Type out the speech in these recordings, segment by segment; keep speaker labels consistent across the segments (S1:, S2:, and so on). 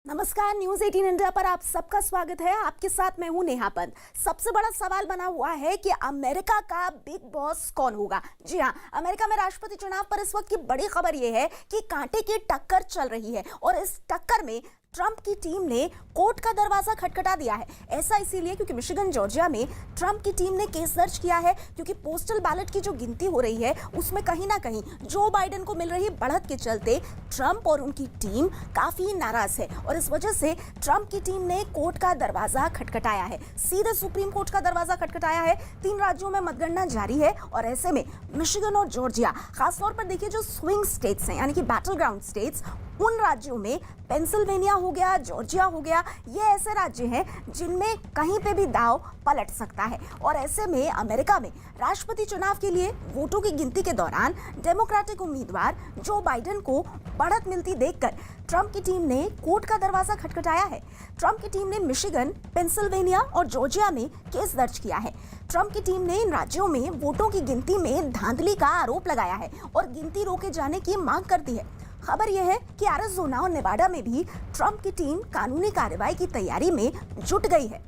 S1: नमस्कार, news 18 India पर आप सबका स्वागत है। आपके साथ मैं हूं नेहा पंत। सबसे बड़ा सवाल बना हुआ है कि अमेरिका का बिग बॉस कौन होगा। जी हां, अमेरिका में राष्ट्रपति चुनाव पर इस वक्त की बड़ी खबर यह है कि कांटे की टक्कर चल रही है और इस टक्कर में ट्रंप की टीम ने कोर्ट का दरवाजा खटखटा दिया है। ऐसा इसीलिए क्योंकि मिशिगन जॉर्जिया में ट्रंप की टीम ने केस दर्ज किया है, क्योंकि पोस्टल बैलेट की जो गिनती हो रही है उसमें कहीं ना कहीं जो बाइडेन को मिल रही बढ़त के चलते ट्रंप और उनकी टीम काफी नाराज है और इस वजह से ट्रंप की टीम ने कोर्ट का दरवाजा खटखटाया है, सीधे सुप्रीम कोर्ट का दरवाजा खटखटाया है। 3 राज्यों में मतगणना जारी है और ऐसे में मिशिगन और जॉर्जिया, खासतौर पर देखिए जो स्विंग स्टेट्स हैं यानी कि बैटल ग्राउंड स्टेट्स, उन राज्यों में पेंसिल्वेनिया हो गया, जॉर्जिया हो गया, ये ऐसे राज्य हैं जिनमें कहीं पे भी दांव पलट सकता है। और ऐसे में अमेरिका में राष्ट्रपति चुनाव के लिए वोटों की गिनती के दौरान डेमोक्रेटिक उम्मीदवार जो बाइडेन को बढ़त मिलती देखकर ट्रंप की टीम ने कोर्ट का दरवाजा खटखटाया है। ट्रंप की टीम ने मिशिगन, पेंसिल्वेनिया और जॉर्जिया में केस दर्ज किया है। ट्रंप की टीम ने इन राज्यों में वोटों की गिनती में धांधली का आरोप लगाया है और गिनती रोके जाने की मांग कर दी है। खबर यह है कि एरिज़ोना और नेवाडा में भी ट्रंप की टीम कानूनी कार्रवाई की तैयारी में जुट गई है।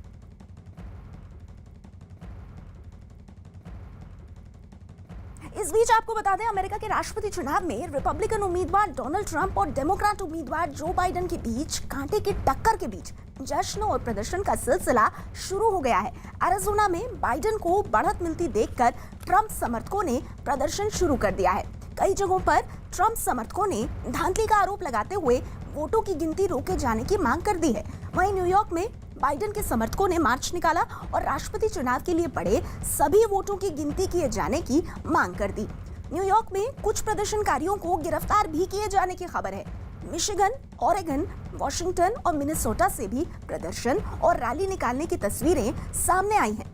S1: इस बीच आपको बता दें, अमेरिका के राष्ट्रपति चुनाव में रिपब्लिकन उम्मीदवार डोनाल्ड ट्रंप और डेमोक्रेट उम्मीदवार जो बाइडेन के बीच कांटे की टक्कर के बीच जश्न और प्रदर्शन का सिलसिला शुरू हो गया है। एरिज़ोना में बाइडेन को बढ़त मिलती देखकर ट्रंप समर्थकों ने प्रदर्शन शुरू कर दिया है। कई जगहों पर ट्रंप समर्थकों ने धांधली का आरोप लगाते हुए वोटों की गिनती रोके जाने की मांग कर दी है। वहीं न्यूयॉर्क में बाइडेन के समर्थकों ने मार्च निकाला और राष्ट्रपति चुनाव के लिए पड़े सभी वोटों की गिनती किए जाने की मांग कर दी। न्यूयॉर्क में कुछ प्रदर्शनकारियों को गिरफ्तार भी किए जाने की खबर है। मिशिगन, ओरेगन, वॉशिंगटन और मिनेसोटा से भी प्रदर्शन और रैली निकालने की तस्वीरें सामने आई हैं।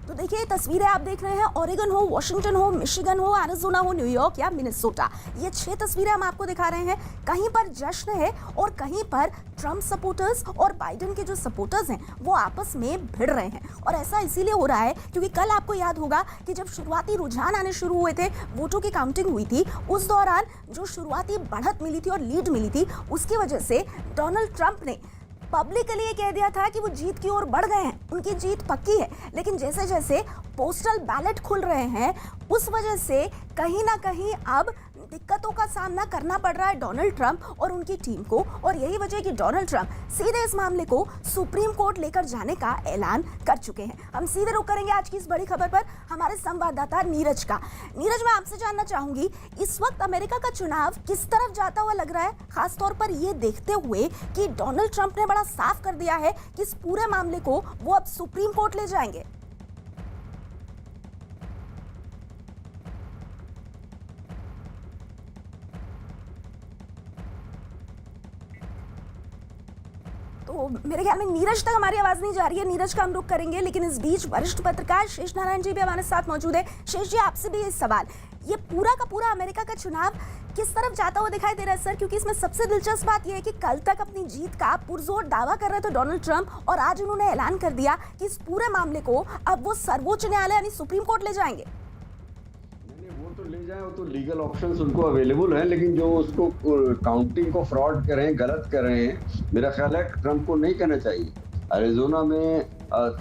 S1: तो देखिए, तस्वीरें आप देख रहे हैं, ओरेगन हो, वॉशिंगटन हो, मिशिगन हो, एरिज़ोना हो, न्यूयॉर्क या मिनेसोटा, ये 6 तस्वीरें हम आपको दिखा रहे हैं। कहीं पर जश्न है और कहीं पर ट्रंप सपोर्टर्स और बाइडेन के जो सपोर्टर्स हैं वो आपस में भिड़ रहे हैं। और ऐसा इसीलिए हो रहा है क्योंकि कल आपको याद होगा कि जब शुरुआती रुझान आने शुरू हुए थे, वोटों की काउंटिंग हुई थी, उस दौरान जो शुरुआती बढ़त मिली थी और लीड मिली थी, उसकी वजह से डोनाल्ड ट्रंप ने पब्लिकली ये कह दिया था कि वो जीत की ओर बढ़ गए हैं, उनकी जीत पक्की है। लेकिन जैसे जैसे पोस्टल बैलेट खुल रहे हैं, उस वजह से कहीं ना कहीं अब दिक्कतों का सामना करना पड़ रहा है डोनाल्ड ट्रंप और उनकी टीम को। और यही वजह है कि डोनाल्ड ट्रंप सीधे इस मामले को सुप्रीम कोर्ट लेकर जाने का ऐलान कर चुके हैं। हम सीधे रुक करेंगे आज की इस बड़ी खबर पर हमारे संवाददाता नीरज का। नीरज, मैं आपसे जानना चाहूंगी, इस वक्त अमेरिका का चुनाव किस तरफ जाता हुआ लग रहा है, खासतौर पर ये देखते हुए कि डोनाल्ड ट्रंप ने बड़ा साफ कर दिया है कि इस पूरे मामले को वो अब सुप्रीम कोर्ट ले जाएंगे। तो मेरे ख्याल में नीरज तक हमारी आवाज नहीं जा रही है। नीरज का हम रुख करेंगे, लेकिन इस बीच वरिष्ठ पत्रकार शेष नारायण जी भी हमारे साथ मौजूद है। शेष जी, आपसे भी ये सवाल, ये पूरा का पूरा अमेरिका का चुनाव किस तरफ जाता हुआ दिखाई दे रहा है सर? क्योंकि इसमें सबसे दिलचस्प बात यह है कि कल तक अपनी जीत का पुरजोर दावा कर रहे थे डोनाल्ड ट्रंप और आज उन्होंने ऐलान कर दिया कि इस पूरे मामले को अब वो सर्वोच्च न्यायालय यानी सुप्रीम कोर्ट ले जाएंगे।
S2: वो तो ले जाए, वो तो लीगल ऑप्शंस उनको अवेलेबल हैं, लेकिन जो उसको काउंटिंग को फ्रॉड कर रहे हैं, गलत कर रहे हैं, मेरा ख्याल है ट्रंप को नहीं करना चाहिए। एरिज़ोना में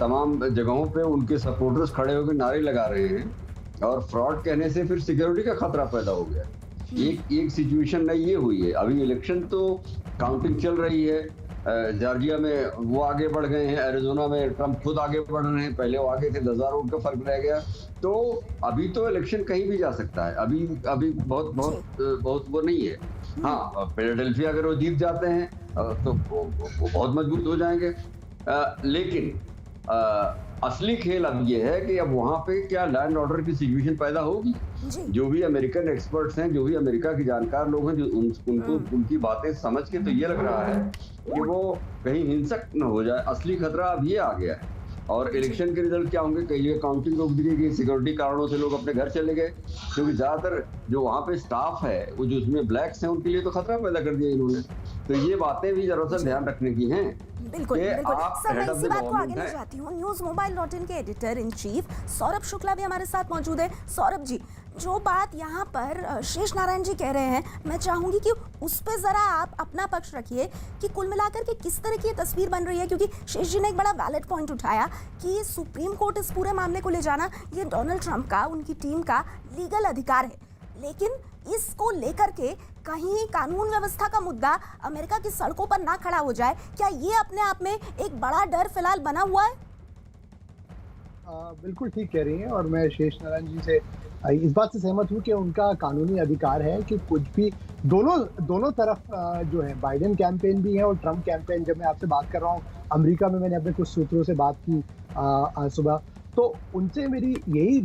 S2: तमाम जगहों पे उनके सपोर्टर्स खड़े होकर नारे लगा रहे हैं और फ्रॉड कहने से फिर सिक्योरिटी का खतरा पैदा हो गया। एक सिचुएशन नहीं ये हुई है। अभी इलेक्शन तो काउंटिंग चल रही है, जॉर्जिया में वो आगे बढ़ गए हैं, एरिज़ोना में ट्रंप खुद आगे बढ़ रहे हैं, पहले वो आगे थे, 10,000 वोट का फर्क रह गया। तो अभी तो इलेक्शन कहीं भी जा सकता है, अभी बहुत वो नहीं है। हाँ, फिलाडेल्फिया अगर वो जीत जाते हैं तो वो बहुत मजबूत हो जाएंगे। लेकिन असली खेल अब ये है कि अब वहां पे क्या लैंड ऑर्डर की सिचुएशन पैदा होगी। जो भी अमेरिकन एक्सपर्ट्स हैं, जो भी अमेरिका के जानकार लोग हैं, जो उनको उनकी बातें समझ के तो ये लग रहा है कि वो कहीं हिंसक न हो जाए। असली खतरा अब ये आ गया है। और इलेक्शन के रिजल्ट क्या होंगे, कई जगह काउंटिंग रोक दी गई, सिक्योरिटी कारणों से लोग अपने घर चले गए, क्योंकि ज्यादातर जो वहाँ पे स्टाफ है वो जो उसमें ब्लैक्स हैं, उनके लिए तो खतरा पैदा कर दिया इन्होंने। तो ये बातें भी जरा सा ध्यान रखने की हैं।
S1: बिल्कुल
S2: कि
S1: बिल्कुल
S2: आप
S1: सर, मैं
S2: हेड ऑफ
S1: इसी
S2: द
S1: बात को आगे
S2: गवर्नमेंट
S1: ले
S2: हैं।
S1: जाती हूँ। न्यूज़ मोबाइल डॉट इन के editor in chief Saurabh Shukla भी हमारे साथ मौजूद है। सौरभ जी, जो बात यहाँ पर शेष नारायण जी कह रहे हैं, मैं चाहूंगी कि उस पर जरा आप अपना पक्ष रखिए कि कुल मिलाकर के किस तरह की ये तस्वीर बन रही है, क्योंकि शेष जी ने एक बड़ा वैलिड पॉइंट उठाया कि सुप्रीम कोर्ट इस पूरे मामले को ले जाना ये डोनाल्ड ट्रंप का, उनकी टीम का लीगल अधिकार है, लेकिन इसको लेकर के कहीं कानून व्यवस्था का मुद्दा अमेरिका की सड़कों पर ना खड़ा हो जाए, क्या ये अपने आप में एक बड़ा डर फिलहाल बना हुआ है?
S3: बिल्कुल ठीक कह रही हैं और मैं शेष नारायण जी से इस बात से सहमत हूँ कि उनका कानूनी अधिकार है कि कुछ भी दोनों तरफ जो है, बाइडेन कैंपेन भी है और ट्रंप कैंपेन। जब मैं आपसे बात कर रहा हूँ, अमेरिका में मैंने अपने कुछ सूत्रों से बात की आज सुबह, तो उनसे मेरी यही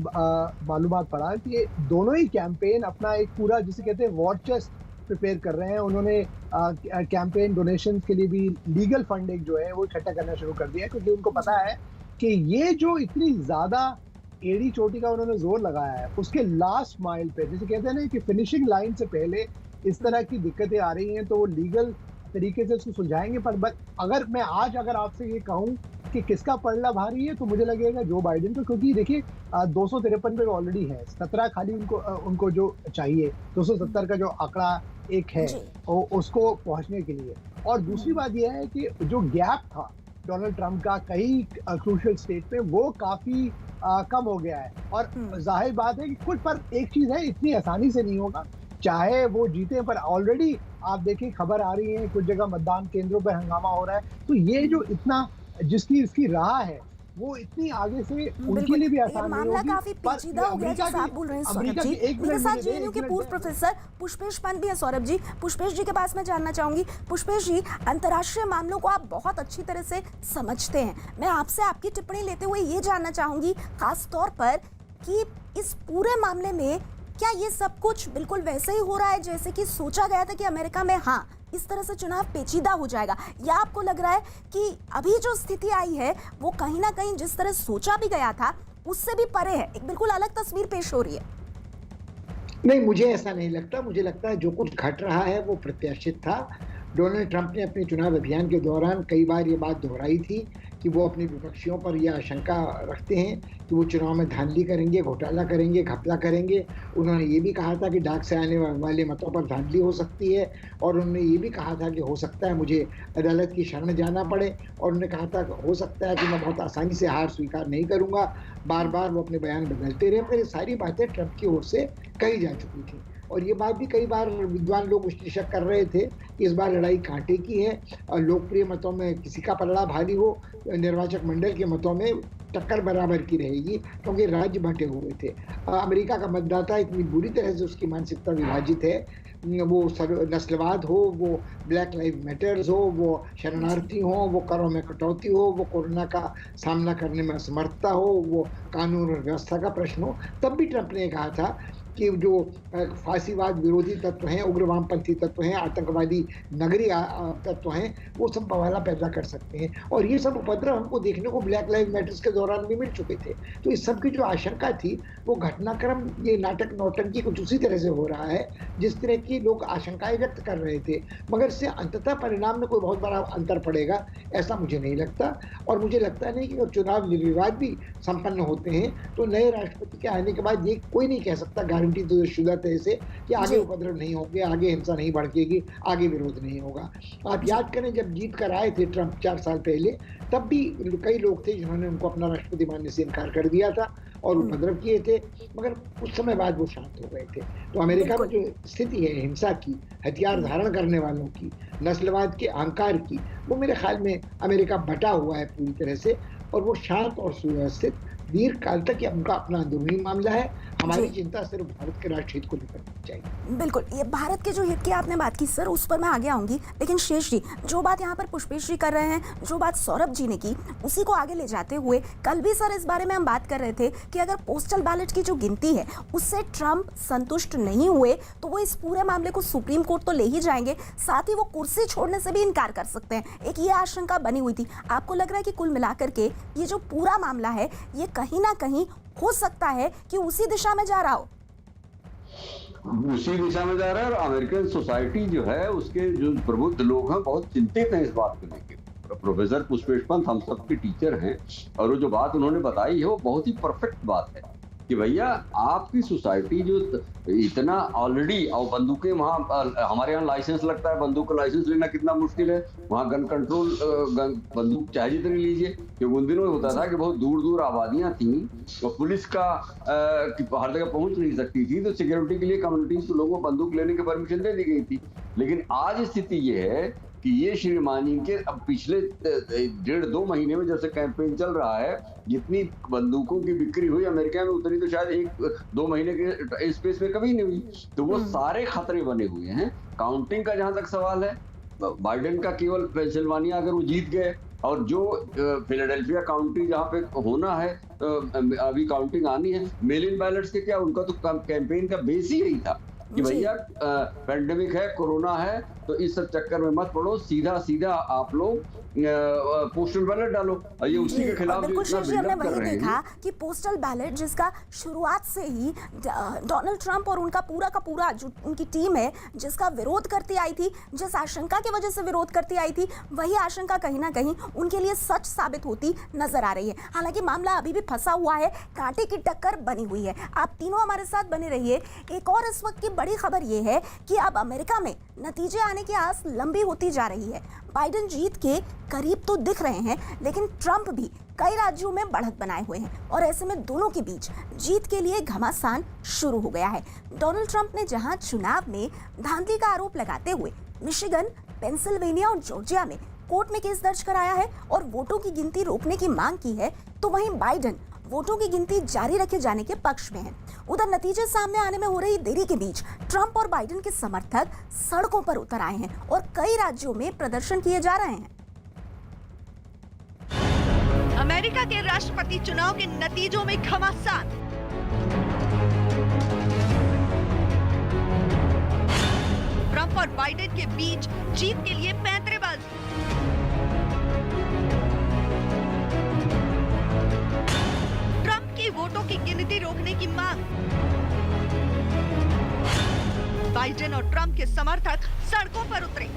S3: मालूमात पड़ा कि दोनों ही कैंपेन अपना एक पूरा, जिसे कहते हैं, वॉर चेस्ट प्रिपेयर कर रहे हैं। उन्होंने कैंपेन डोनेशन के लिए भी लीगल फंडिंग जो है वो इकट्ठा करना शुरू कर दिया है, क्योंकि उनको पता है कि ये जो इतनी ज्यादा एड़ी चोटी का उन्होंने जोर लगाया है, उसके लास्ट माइल पे, जिसे कहते हैं ना कि फिनिशिंग लाइन से पहले इस तरह की दिक्कतें आ रही हैं, तो वो लीगल तरीके से उसको सुलझाएंगे। पर अगर मैं आज आपसे ये कहूं कि किसका पलड़ा भारी है, तो मुझे लगेगा जो बाइडेन को, क्योंकि देखिए 253 पे ऑलरेडी है, 17 खाली उनको जो चाहिए, 270 का जो आंकड़ा एक है उसको पहुंचने के लिए। और दूसरी बात यह है कि जो गैप था डोनाल्ड ट्रंप का कई क्रूशियल स्टेट में, वो काफी कम हो गया है। और जाहिर बात है कि कुछ, पर एक चीज है, इतनी आसानी से नहीं होगा, चाहे वो जीते, पर ऑलरेडी आप देखिए खबर आ रही है कुछ जगह मतदान केंद्रों पर हंगामा हो रहा है। तो ये जो इतना जिसकी इसकी राह है, वो इतनी आगे से उनके लिए भी आसान नहीं होगी।
S1: मामला काफी पेचीदा हो गया, जैसे आप बोल रहे हैं सौरभ जी। मेरे साथ जेएनयू के पूर्व प्रोफेसर पुष्पेश पंत भी है। सौरभ जी, पुष्पेश जी के पास मैं जानना चाहूंगी, पुष्पेश जी, अंतर्राष्ट्रीय मामलों को आप बहुत अच्छी तरह से समझते हैं। मैं आपसे आपकी टिप्पणी लेते हुए ये जानना चाहूंगी, खास तौर पर, कि इस पूरे मामले में क्या ये सब कुछ बिल्कुल वैसे ही हो रहा है जैसे कि सोचा गया था कि अमेरिका में हाँ इस तरह से चुनाव पेचीदा हो जाएगा, या आपको लग रहा है कि अभी जो स्थिति आई है वो कहीं ना कहीं जिस तरह सोचा भी गया था उससे भी परे है, एक बिल्कुल अलग तस्वीर पेश हो रही है?
S4: नहीं, मुझे ऐसा नहीं लगता। मुझे लगता है जो कुछ घट रहा है वो प्रत्याशित था। डोनाल्ड ट्रंप ने अपने चुनाव अभियान के दौरान कई बार ये बात दोहराई थी कि वो अपने विपक्षियों पर यह आशंका रखते हैं कि वो चुनाव में धांधली करेंगे, घोटाला करेंगे, घपला करेंगे। उन्होंने ये भी कहा था कि डाक से आने वाले मतों पर धांधली हो सकती है, और उन्होंने ये भी कहा था कि हो सकता है मुझे अदालत की शरण जाना पड़े, और उन्होंने कहा था हो सकता है कि मैं बहुत आसानी से हार स्वीकार नहीं करूँगा। बार बार वो अपने बयान बदलते रहे, पर ये सारी बातें ट्रंप की ओर से कही जा चुकी थी। और ये बात भी कई बार विद्वान लोग विश्लेषक कर रहे थे कि इस बार लड़ाई कांटे की है, और लोकप्रिय मतों में किसी का पलड़ा भारी हो, निर्वाचक मंडल के मतों में टक्कर बराबर की रहेगी, क्योंकि राज्य बंटे हुए थे। अमेरिका का मतदाता इतनी बुरी तरह से उसकी मानसिकता विभाजित है, वो नस्लवाद हो, वो ब्लैक लाइव मैटर्स हो, वो शरणार्थी हो, वो करों में कटौती हो, वो कोरोना का सामना करने में असमर्थता हो, वो कानून और व्यवस्था का प्रश्न हो। तब भी ट्रंप ने कहा था कि जो फांसीवाद विरोधी तत्व हैं, उग्र वामपंथी तत्व हैं, आतंकवादी नगरी तत्व हैं, वो सब बवाला पैदा कर सकते हैं। और ये सब उपद्रव हमको देखने को ब्लैक लाइव मैटर्स के दौरान भी मिल चुके थे। तो इस सब की जो आशंका थी, वो घटनाक्रम, ये नाटक नौटंकी कुछ उसी तरह से हो रहा है जिस तरह की लोग आशंकाएं व्यक्त कर रहे थे, मगर इससे अंततः परिणाम में कोई बहुत बड़ा अंतर पड़ेगा ऐसा मुझे नहीं लगता। और मुझे लगता नहीं कि अगर चुनाव निर्विवाद भी संपन्न होते हैं तो नए राष्ट्रपति के आने के बाद ये कोई नहीं कह सकता गारंटी तो शुदा तरह से कि आगे उपद्रव नहीं होंगे, आगे हिंसा नहीं भड़केगी, आगे विरोध नहीं होगा। आप याद करें, जब जीत कर आए थे ट्रंप 4 साल पहले, तब भी कई लोग थे जिन्होंने उनको अपना राष्ट्रपति मानने से इनकार कर दिया था और उपद्रव किए थे, मगर कुछ समय बाद वो शांत हो गए थे। तो अमेरिका में जो स्थिति है हिंसा की, हथियार धारण करने वालों की, नस्लवाद के अहंकार की, वो मेरे ख्याल में अमेरिका बटा हुआ है पूरी तरह से, और वो शांत और सुव्यवस्थित दीर्घ काल तक उनका अपना अंदरूनी मामला है। हमारी चिंता सिर्फ भारत के राष्ट्र हित को लेकर चाहिए।
S1: बिल्कुल, ये भारत के जो हित की आपने बात की सर, उस पर मैं आगे आऊंगी, लेकिन शेष जी, जो बात यहाँ पर पुष्पेश जी कर रहे हैं, जो बात सौरभ जी ने की, उसी को आगे ले जाते हुए, कल भी सर इस बारे में हम बात कर रहे थे कि अगर पोस्टल बैलेट की जो गिनती है उससे ट्रंप संतुष्ट नहीं हुए तो वो इस पूरे मामले को सुप्रीम कोर्ट तो ले ही जाएंगे, साथ ही वो कुर्सी छोड़ने से भी इनकार कर सकते हैं। एक ये आशंका बनी हुई थी। आपको लग रहा है कि कुल मिलाकर के ये जो पूरा मामला है, ये कहीं ना कहीं हो सकता है कि उसी दिशा में जा रहा हो?
S2: उसी दिशा में जा रहा है, और अमेरिकन सोसाइटी जो है, उसके जो प्रबुद्ध लोग हैं बहुत चिंतित हैं इस बात को लेकर। प्रोफेसर पुष्पेश पंत हम सबके टीचर हैं, और वो जो बात उन्होंने बताई है वो बहुत ही परफेक्ट बात है कि भैया आपकी सोसाइटी जो इतना ऑलरेडी, और बंदूकें वहाँ, हमारे यहाँ लाइसेंस लगता है, बंदूक का लाइसेंस लेना कितना मुश्किल है, वहाँ गन कंट्रोल, बंदूक चाहे जितनी लीजिए, क्योंकि उन दिनों होता था कि बहुत दूर दूर आबादियां थी और पुलिस का हर जगह पहुंच नहीं सकती थी, तो सिक्योरिटी के लिए कम्युनिटीज के लोगों को बंदूक लेने की परमिशन दे दी गई थी। लेकिन आज स्थिति ये है कि ये श्रीमान इनके अब पिछले 1.5-2 महीने में जब से कैंपेन चल रहा है, जितनी बंदूकों की बिक्री हुई अमेरिका में उतनी तो शायद 1-2 महीने के स्पेस में कभी नहीं हुई। तो वो सारे खतरे बने हुए हैं। काउंटिंग का जहां तक सवाल है, बाइडेन का केवल पेंसिल्वानिया अगर वो जीत गए, और जो फिलाडेल्फिया काउंटी जहाँ पे होना है अभी काउंटिंग आनी है, मेल इन बैलेट्स के क्या, उनका तो कैंपेन का बेस ही यही था कि भैया पेंडेमिक है, कोरोना है, तो इस सब चक्कर में मत पड़ो, सीधा सीधा आप लोग पोस्टल बैलेट डालो। और ये उसी के खिलाफ
S1: बिल्कुल जी, हमने वही देखा कि पोस्टल बैलेट जिसका शुरुआत से ही डोनाल्ड ट्रंप और उनका पूरा का पूरा जो उनकी टीम है जिसका विरोध करती आई थी, जिस आशंका की वजह से विरोध करती आई थी, वही आशंका कहीं ना कहीं उनके लिए सच साबित होती नजर आ रही है। हालांकि मामला अभी भी फंसा हुआ है, कांटे की टक्कर बनी हुई है। आप तीनों हमारे साथ बने रहिए। एक और इस वक्त की बड़ी खबर ये है कि अब अमेरिका में नतीजे आने की आस लंबी होती जा रही है। बाइडेन जीत के करीब तो दिख रहे हैं, लेकिन ट्रंप भी कई राज्यों में बढ़त बनाए हुए हैं और ऐसे में दोनों के बीच जीत के लिए घमासान शुरू हो गया है। डोनाल्ड ट्रंप ने जहां चुनाव में धांधली का आरोप लगाते हुए मिशिगन, पेंसिल्वेनिया और जॉर्जिया में कोर्ट में केस दर्ज कराया है और वोटों की गिनती रोकने की मांग की है, तो वहीं बाइडेन वोटों की गिनती जारी रखे जाने के पक्ष में है। उधर नतीजे सामने आने में हो रही देरी के बीच ट्रंप और बाइडेन के समर्थक सड़कों पर उतर आए हैं और कई राज्यों में प्रदर्शन किए जा रहे हैं।
S5: अमेरिका के राष्ट्रपति चुनाव के नतीजों में घमासान। ट्रंप और बाइडेन के बीच जीत के लिए पैंतरेबाजी। ट्रंप की वोटों की गिनती रोकने की मांग। बाइडेन और ट्रंप के समर्थक सड़कों पर उतरे।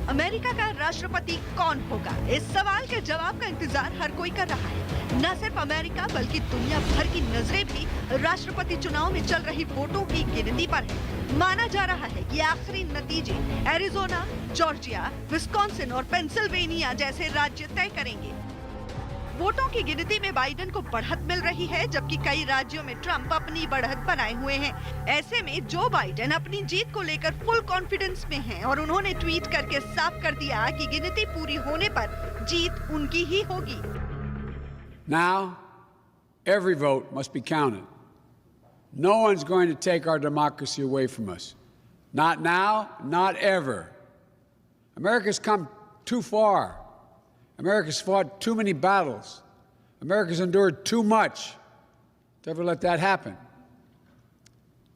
S5: अमेरिका का राष्ट्रपति कौन होगा? इस सवाल के जवाब का इंतजार हर कोई कर रहा है। न सिर्फ अमेरिका बल्कि दुनिया भर की नजरें भी राष्ट्रपति चुनाव में चल रही वोटों की गिनती पर है। माना जा रहा है कि आखिरी नतीजे एरिजोना, जॉर्जिया, विस्कॉन्सिन और पेंसिल्वेनिया जैसे राज्य तय करेंगे। वोटों की गिनती में बाइडेन को बढ़त मिल रही है, जबकि कई राज्यों में ट्रंप अपनी बढ़त बनाए हुए हैं। ऐसे में जो बाइडेन अपनी जीत को लेकर फुल कॉन्फिडेंस में हैं और उन्होंने ट्वीट करके साफ कर दिया कि गिनती पूरी होने पर जीत उनकी ही होगी।
S6: Now, every vote must be counted. No one's going to take our democracy away from us. Not now, not ever. America's come too far. America's fought too many battles. America's endured too much to ever let that happen.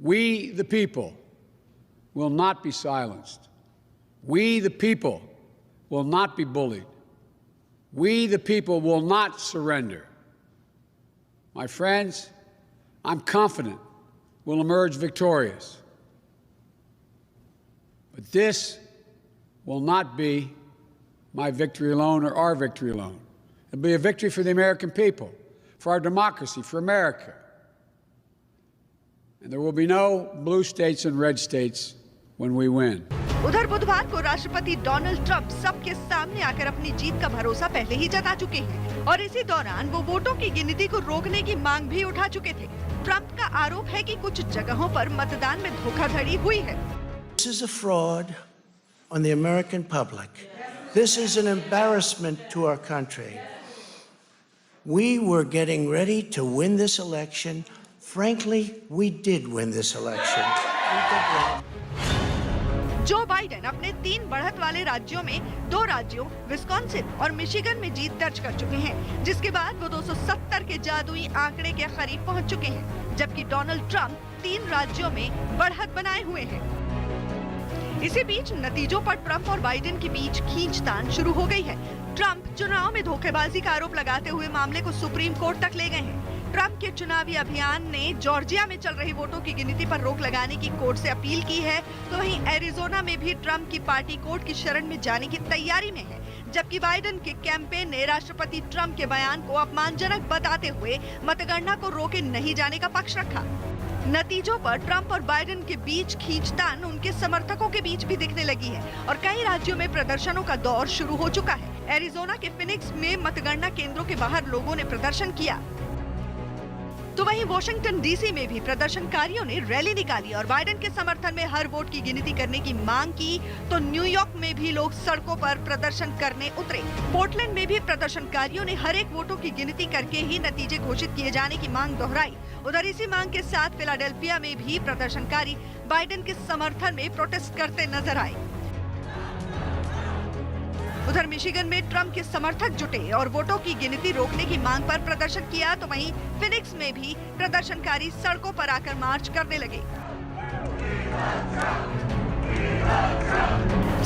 S6: We, the people, will not be silenced. We, the people, will not be bullied. We, the people, will not surrender. My friends, I'm confident we'll emerge victorious. But this will not be my victory alone or our victory alone. It'll be a victory for the American people, for our democracy, for America. And there will be no blue states and red states when we win.
S5: उधर बुधवार को राष्ट्रपति Donald Trump सबके सामने आकर अपनी जीत का भरोसा पहले ही जता चुके हैं और इसी दौरान वो वोटों की गिनती को रोकने की मांग भी उठा चुके थे। ट्रंप का आरोप है कि कुछ जगहों पर मतदान में धोखाधड़ी हुई है।
S7: This is a fraud on the American public. This is an embarrassment to our country. We were getting ready to win this election. Frankly, we did win this election. We did win.
S5: Joe Biden अपने 3 बढ़त वाले राज्यों में 2 राज्यों Wisconsin और Michigan में जीत दर्ज कर चुके हैं, जिसके बाद वो 270 के जादुई आंकड़े के करीब पहुंच चुके हैं, जबकि डोनाल्ड ट्रंप 3 राज्यों में बढ़त बनाए हुए हैं। इसी बीच नतीजों पर ट्रंप और बाइडेन के बीच खींचतान शुरू हो गई है। ट्रंप चुनाव में धोखेबाजी का आरोप लगाते हुए मामले को सुप्रीम कोर्ट तक ले गए हैं। ट्रंप के चुनावी अभियान ने जॉर्जिया में चल रही वोटों की गिनती पर रोक लगाने की कोर्ट से अपील की है, तो वहीं एरिजोना में भी ट्रंप की पार्टी कोर्ट की शरण में जाने की तैयारी में है। जबकि बाइडेन के कैंपेन ने राष्ट्रपति ट्रंप के बयान को अपमानजनक बताते हुए मतगणना को रोके नहीं जाने का पक्ष रखा। नतीजों पर ट्रंप और बाइडेन के बीच खींचतान उनके समर्थकों के बीच भी दिखने लगी है और कई राज्यों में प्रदर्शनों का दौर शुरू हो चुका है। एरिजोना के फिनिक्स में मतगणना केंद्रों के बाहर लोगों ने प्रदर्शन किया, तो वहीं वॉशिंगटन डीसी में भी प्रदर्शनकारियों ने रैली निकाली और बाइडेन के समर्थन में हर वोट की गिनती करने की मांग की। तो न्यूयॉर्क में भी लोग सड़कों पर प्रदर्शन करने उतरे। पोर्टलैंड में भी प्रदर्शनकारियों ने हर एक वोटों की गिनती करके ही नतीजे घोषित किए जाने की मांग दोहराई। उधर इसी मांग के साथ फिलाडेल्फिया में भी प्रदर्शनकारी बाइडेन के समर्थन में प्रोटेस्ट करते नजर आए। उधर मिशिगन में ट्रंप के समर्थक जुटे और वोटों की गिनती रोकने की मांग पर प्रदर्शन किया, तो वहीं फिनिक्स में भी प्रदर्शनकारी सड़कों पर आकर मार्च करने लगे।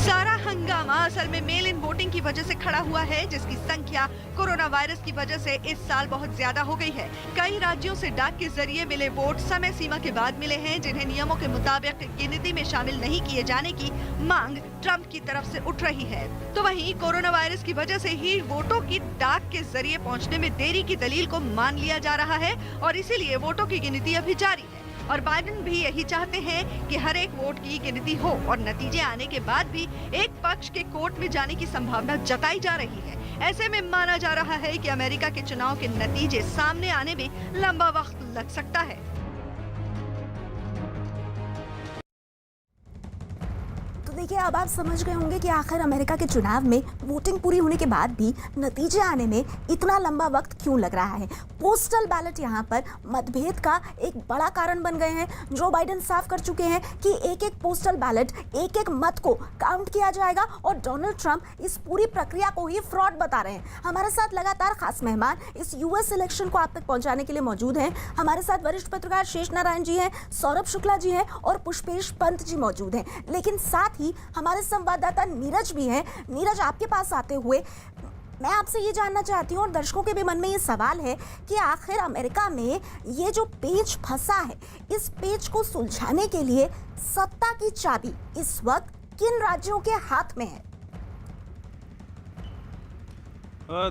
S5: सारा हंगामा असल में मेल इन वोटिंग की वजह से खड़ा हुआ है, जिसकी संख्या कोरोना वायरस की वजह से इस साल बहुत ज्यादा हो गई है। कई राज्यों से डाक के जरिए मिले वोट समय सीमा के बाद मिले हैं, जिन्हें नियमों के मुताबिक गिनती में शामिल नहीं किए जाने की मांग ट्रंप की तरफ से उठ रही है। तो वहीं कोरोना वायरस की वजह से ही वोटों की डाक के जरिए पहुंचने में देरी की दलील को मान लिया जा रहा है और इसीलिए वोटों की गिनती अभी जारी है। और बाइडेन भी यही चाहते हैं कि हर एक वोट की गिनती हो और नतीजे आने के बाद भी एक पक्ष के कोर्ट में जाने की संभावना जताई जा रही है। ऐसे में माना जा रहा है कि अमेरिका के चुनाव के नतीजे सामने आने में लंबा वक्त लग सकता है।
S1: देखिए, अब आप समझ गए होंगे कि आखिर अमेरिका के चुनाव में वोटिंग पूरी होने के बाद भी नतीजे आने में इतना लंबा वक्त क्यों लग रहा है। पोस्टल बैलेट यहाँ पर मतभेद का एक बड़ा कारण बन गए हैं। जो बाइडेन साफ कर चुके हैं कि एक एक पोस्टल बैलेट, एक एक मत को काउंट किया जाएगा और डोनाल्ड ट्रंप इस पूरी प्रक्रिया को ही फ्रॉड बता रहे हैं। हमारे साथ लगातार खास मेहमान इस यूएस इलेक्शन को आप तक पहुंचाने के लिए मौजूद हैं। हमारे साथ वरिष्ठ पत्रकार शेष नारायण जी हैं, सौरभ शुक्ला जी हैं और पुष्पेश पंत जी मौजूद हैं। लेकिन साथ ही हमारे संवाददाता नीरज भी हैं। नीरज, आपके पास आते हुए मैं आपसे ये जानना चाहती हूँ और दर्शकों के भी मन में ये सवाल है कि आखिर अमेरिका में ये जो पेच फंसा है, इस पेच को सुलझाने के लिए सत्ता की चाबी इस वक्त किन राज्यों के हाथ में है?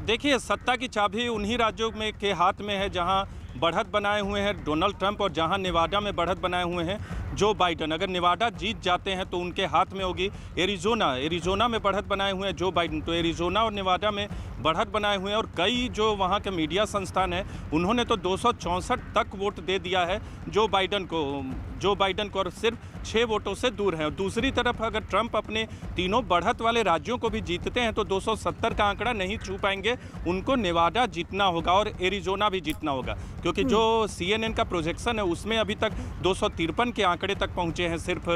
S8: देखिए, सत्ता की चाबी उन्हीं राज्यों में के हाथ में है जहां बढ़त बनाए हुए हैं डोनाल्ड ट्रंप और जहां नेवाडा में बढ़त बनाए हुए हैं जो बाइडेन। अगर नेवाडा जीत जाते हैं तो उनके हाथ में होगी। एरिजोना में बढ़त बनाए हुए हैं जो बाइडेन, तो एरिजोना और नेवाडा में बढ़त बनाए हुए हैं। और कई जो वहां के मीडिया संस्थान हैं उन्होंने तो 264 तक वोट दे दिया है जो बाइडेन को और सिर्फ 6 वोटों से दूर हैं। और दूसरी तरफ अगर ट्रंप अपने तीनों बढ़त वाले राज्यों को भी जीतते हैं तो 270 का आंकड़ा नहीं छू पाएंगे। उनको नेवाडा जीतना होगा और एरिजोना भी जीतना होगा, क्योंकि जो CNN का प्रोजेक्शन है उसमें अभी तक 253 के आंकड़े तक पहुंचे हैं सिर्फ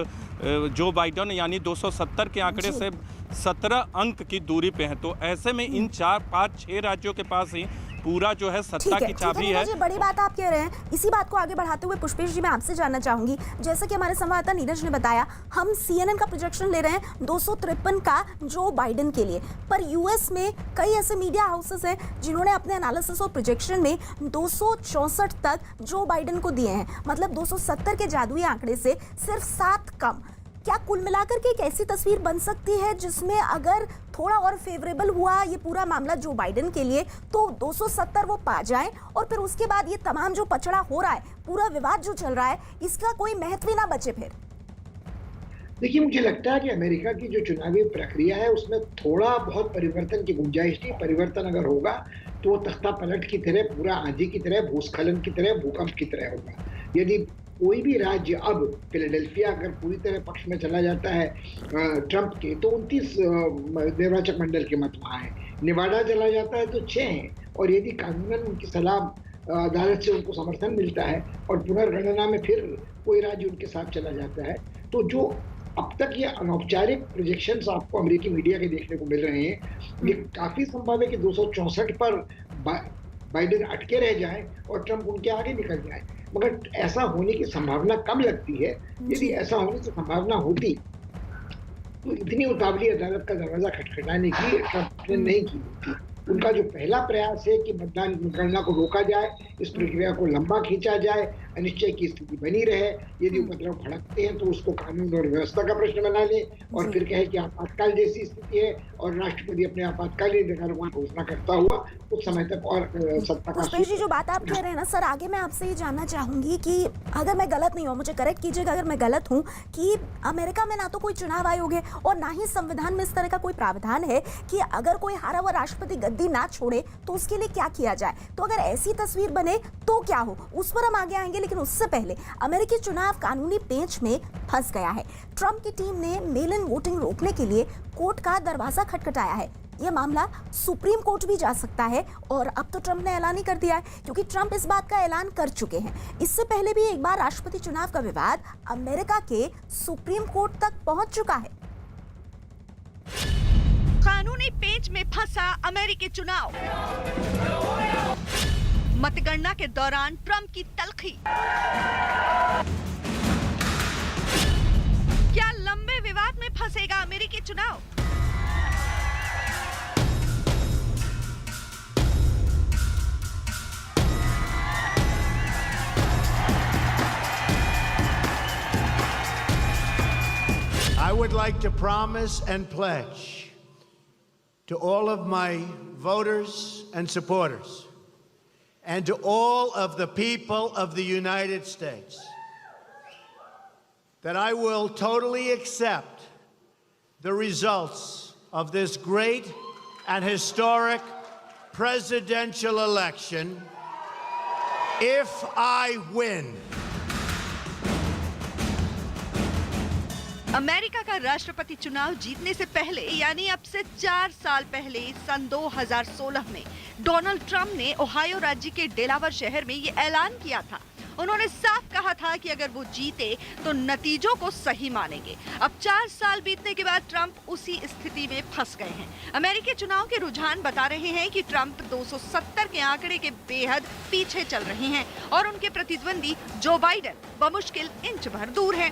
S8: जो बाइडेन, यानी 270 के आंकड़े से 17 अंक की दूरी पे हैं। तो ऐसे में इन 4, 5, 6 राज्यों के पास ही पूरा जो है सत्ता की चाबी है।
S1: जी, बड़ी बात आप कह रहे हैं। इसी बात को आगे बढ़ाते हुए पुष्पेश जी, मैं आपसे जानना चाहूंगी, जैसे कि हमारे संवाददाता नीरज ने बताया, हम CNN का प्रोजेक्शन ले रहे हैं 253 का जो बाइडेन के लिए, पर यूएस में कई ऐसे मीडिया हाउसेस हैं जिन्होंने अपने एनालिसिस और प्रोजेक्शन में 264 तक जो बाइडेन को दिए हैं, मतलब 270 के जादुई आंकड़े से सिर्फ 7 कम। क्या कुल मिलाकर के एक ऐसी तस्वीर बन सकती है जिसमें अगर थोड़ा और फेवरेबल हुआ ये पूरा मामला जो बाइडेन के लिए, तो 270 वो पा जाएं और फिर उसके बाद ये तमाम जो पचड़ा हो रहा है, पूरा विवाद जो चल रहा है, इसका कोई महत्व ही ना बचे फिर?
S4: देखिए, मुझे लगता है कि अमेरिका की जो चुनावी प्रक्रिया है उसमें थोड़ा बहुत परिवर्तन की गुंजाइश थी। परिवर्तन अगर होगा तो वो तख्ता पलट की तरह, पूरा आंधी की तरह, भूस्खलन की तरह, भूकंप की तरह होगा। यदि कोई भी राज्य, अब फिलाडेल्फिया अगर पूरी तरह पक्ष में चला जाता है ट्रंप के, तो 29 निर्वाचक मंडल के मत वहाँ हैं। नेवाडा चला जाता है तो 6 हैं। और यदि कानूनन उनकी सलाह अदालत से उनको समर्थन मिलता है और पुनर्गणना में फिर कोई राज्य उनके साथ चला जाता है, तो जो अब तक ये अनौपचारिक प्रोजेक्शंस आपको अमेरिकी मीडिया के देखने को मिल रहे हैं, ये काफ़ी संभव है कि 264 पर बाइडेन अटके रह जाए और ट्रंप उनके आगे निकल जाए। मगर ऐसा होने की संभावना कम लगती है। यदि ऐसा होने की संभावना होती तो इतनी उतावली अदालत का दरवाजा खटखटाने की ट्रंप ने नहीं की होती। उनका जो पहला प्रयास है कि मतदान मतगणना को रोका जाए, इस प्रक्रिया को लंबा खींचा जाए, अनिश्चय की स्थिति बनी रहे, यदि उपद्रव भड़कते हैं तो उसको कानून और व्यवस्था का प्रश्न बना ले और फिर कहे कि आपातकाल जैसी स्थिति है और राष्ट्रपति अपने आपातकालीन अधिकारों की घोषणा करता हुआ कुछ समय तक और सत्ता का
S1: पुष्पेश जी, जो बात आप कह रहे हैं ना सर, आगे मैं आपसे ये जानना चाहूंगी कि अगर मैं गलत नहीं हूँ, मुझे करेक्ट कीजिएगा अगर मैं गलत हूँ, कि अमेरिका में ना तो कोई चुनाव आयोग है और ना ही संविधान में इस तरह का कोई प्रावधान है कि अगर कोई हारा हुआ राष्ट्रपति गद्दी ना छोड़े तो उसके लिए क्या किया जाए। तो अगर ऐसी तस्वीर बने तो क्या हो, उस पर हम आगे आएंगे, लेकिन उससे पहले अमेरिकी चुनाव कानूनी पेंच में फंस गया है। ट्रंप की टीम ने मेल इन वोटिंग रोकने के लिए कोर्ट का दरवाजा खटखटाया है। यह मामला सुप्रीम कोर्ट भी जा सकता है और अब तो ट्रंप ने ऐलान ही कर दिया है, क्योंकि ट्रंप इस बात का ऐलान कर चुके हैं। इससे पहले भी एक बार राष्ट्रपति चुनाव का विवाद अमेरिका के सुप्रीम कोर्ट तक पहुंच चुका है।
S5: कानूनी पेंच में फंसा अमेरिकी चुनाव। मतगणना के दौरान ट्रंप की तल्खी। क्या लंबे विवाद में फंसेगा अमेरिकी चुनाव?
S7: I would like to promise and pledge to all of my voters and supporters and to all of the people of the United States that I will totally accept the results of this great and historic presidential election if I win.
S5: America का राष्ट्रपति चुनाव जीतने से पहले, यानी अब से 4 साल पहले सन 2016 में डोनाल्ड ट्रंप ने ओहायो राज्य के डेलावर शहर में ये ऐलान किया था। उन्होंने साफ कहा था कि अगर वो जीते तो नतीजों को सही मानेंगे। अब 4 साल बीतने के बाद ट्रंप उसी स्थिति में फंस गए हैं। अमेरिकी चुनाव के रुझान बता रहे हैं कि ट्रंप 270 के आंकड़े के बेहद पीछे चल रहे हैं और उनके प्रतिद्वंदी जो बाइडेन बमुश्किल इंच भर दूर हैं।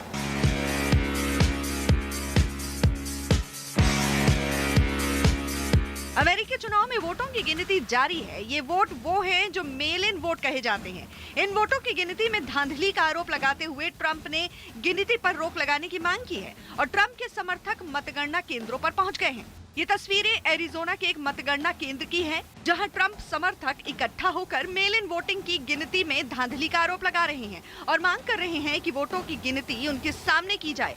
S5: अमेरिकी चुनाव में वोटों की गिनती जारी है। ये वोट वो हैं जो मेल इन वोट कहे जाते हैं। इन वोटों की गिनती में धांधली का आरोप लगाते हुए ट्रंप ने गिनती पर रोक लगाने की मांग की है और ट्रंप के समर्थक मतगणना केंद्रों पर पहुंच गए हैं। ये तस्वीरें एरिजोना के एक मतगणना केंद्र की है, जहां ट्रंप समर्थक इकट्ठा होकर मेल इन वोटिंग की गिनती में धांधली का आरोप लगा रहे हैं और मांग कर रहे हैं कि वोटों की गिनती उनके सामने की जाए।